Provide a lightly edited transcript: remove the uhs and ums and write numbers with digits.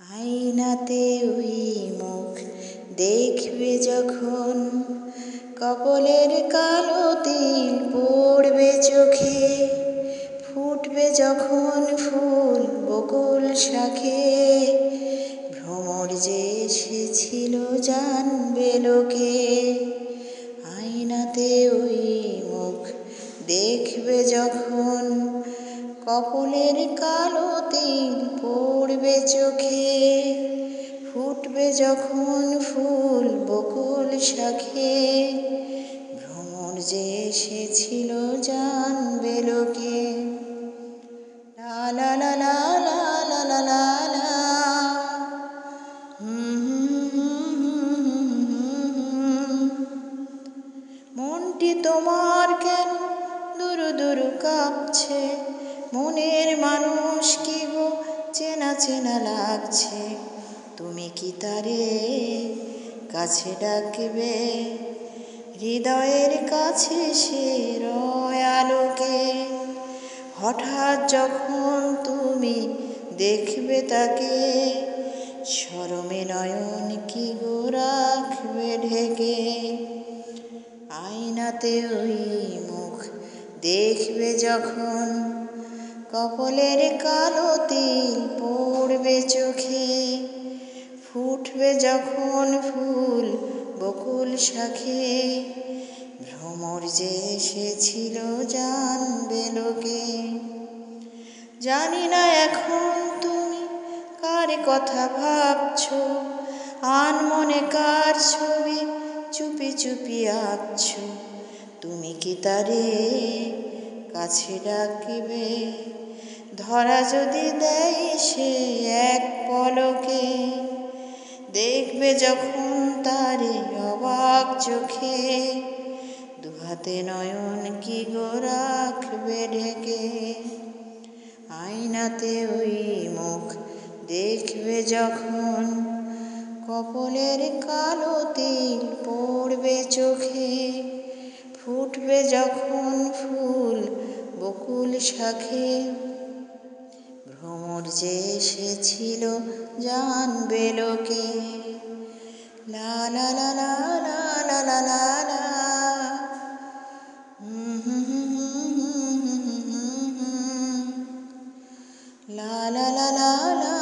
আয়নাতে ওই মুখ দেখবে যখন, কপলের কালো তিল পড়বে চোখে, ফুটবে যখন ফুল বকুল শাখে, ভ্রমর যে এসেছিল জানবে লোকে। আয়নাতে ওই মুখ দেখবে যখন, কপলের কালো তিল পড়বে চোখে, ফুটবে যখন ফুল বকুল শাখে, ভ্রমর যে এসেছিল জানবে লোকে। লা লা লা লা লা লা লা লা লা। মনটি তোমার কেন দুরু দুরু কাঁপছে, মনের মানুষ কি গো চেনা চেনা লাগছে, তুমি কি তারে কাছে ডাকবে, হৃদয়ের কাছে সে রয় আলোকে। হঠাৎ যখন তুমি দেখবে তাকে, শরমে নয়ন কি গো রাখবে ঢেকে। আয়নাতে ওই মুখ দেখবে যখন, কপলের কালো তিল পড়বে চোখে, ফুটবে যখন ফুল বকুল শাখে, ভ্রমর যে এসেছিল জানবে লোকে। জানি না এখন তুমি কার কথা ভাবছো, আনমনে কার ছবি চুপি চুপি আঁকছো, তুমি কি তারে কাছে ডাকবে, ধরা যদি দেয় সে এক পলকে, দেখবে যখন তারে অবাক চোখে, দুহাতে নয়ন কি গো রাখবে ঢেকে। আয়নাতে ওই মুখ দেখবে যখন, কপলের কালো তিল পড়বে চোখে, ফুটবে যখন ফুল বকুল শাখে, ভ্রমর যে এসেছিল জানবে লোকে। লা লা লা লা লা লা লা লা লা। La la la la la.